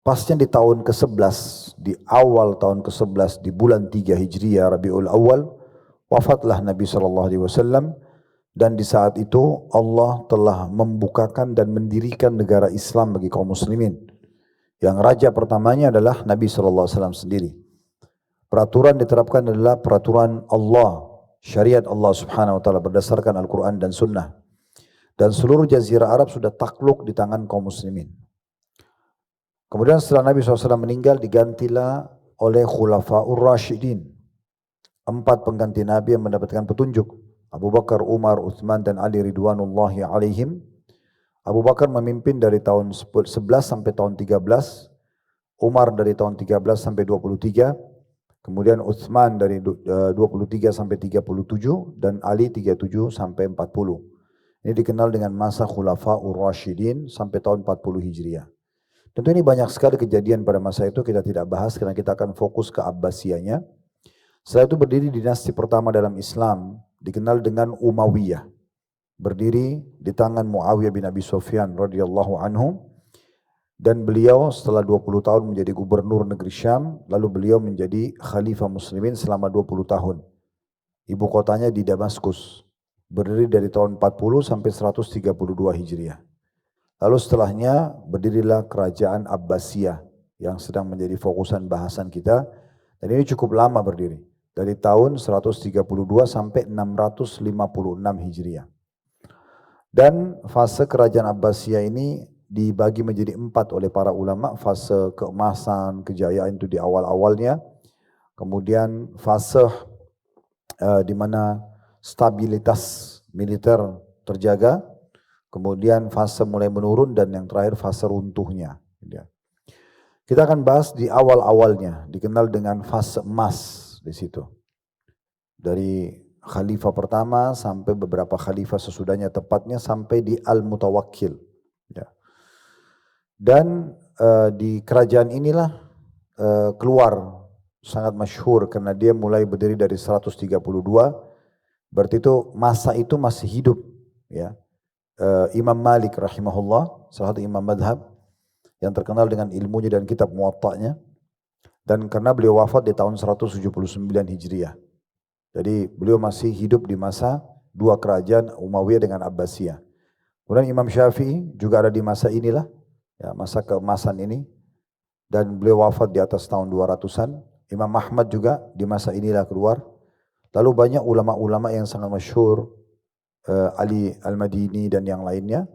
Pasnya di tahun ke-11, di awal tahun ke-11 di bulan 3 Hijriah Rabiul Awal, wafatlah Nabi SAW, dan di saat itu Allah telah membukakan dan mendirikan negara Islam bagi kaum muslimin. Yang raja pertamanya adalah Nabi SAW sendiri. Peraturan diterapkan adalah peraturan Allah, syariat Allah Subhanahu wa taala berdasarkan Al-Qur'an dan Sunnah. Dan seluruh jazirah Arab sudah takluk di tangan kaum muslimin. Kemudian setelah Nabi SAW meninggal digantilah oleh Khulafaur Rashidin. 4 pengganti Nabi yang mendapatkan petunjuk. Abu Bakar, Umar, Uthman dan Ali ridwanullahi alaihim. Abu Bakar memimpin dari tahun 11 sampai tahun 13. Umar dari tahun 13 sampai 23. Kemudian Uthman dari 23 sampai 37 dan Ali 37 sampai 40. Ini dikenal dengan masa Khulafaur Rashidin sampai tahun 40 Hijriah. Tentu ini banyak sekali kejadian pada masa itu kita tidak bahas karena kita akan fokus ke Abbasiyahnya. Setelah itu berdiri dinasti pertama dalam Islam dikenal dengan Umayyah. Berdiri di tangan Muawiyah bin Abi Sufyan radhiyallahu anhu. Dan beliau setelah 20 tahun menjadi gubernur negeri Syam, lalu beliau menjadi khalifah muslimin selama 20 tahun. Ibu kotanya di Damaskus, berdiri dari tahun 40 sampai 132 Hijriah. Lalu setelahnya berdirilah kerajaan Abbasiyah yang sedang menjadi fokusan bahasan kita. Dan ini cukup lama berdiri, dari tahun 132 sampai 656 Hijriah. Dan fase kerajaan Abbasiyah ini dibagi menjadi 4 oleh para ulama. Fase keemasan, kejayaan itu di awal-awalnya. Kemudian fase di mana stabilitas militer terjaga. Kemudian fase mulai menurun dan yang terakhir fase runtuhnya. Kita akan bahas di awal-awalnya, dikenal dengan fase emas di situ. Dari khalifah pertama sampai beberapa khalifah sesudahnya, tepatnya sampai di Al-Mutawakkil. Dan di kerajaan inilah keluar sangat masyhur karena dia mulai berdiri dari 132, berarti itu masa itu masih hidup ya. Imam Malik rahimahullah, salah satu imam madhab yang terkenal dengan ilmunya dan kitab Muwatta'nya, dan karena beliau wafat di tahun 179 Hijriah. Jadi beliau masih hidup di masa dua kerajaan Umayyah dengan Abbasiyah. Kemudian Imam Syafi'i juga ada di masa inilah, ya, masa keemasan ini, dan beliau wafat di atas tahun 200-an. Imam Ahmad juga di masa inilah keluar. Lalu banyak ulama-ulama yang sangat masyhur, Ali Al-Madini dan yang lainnya,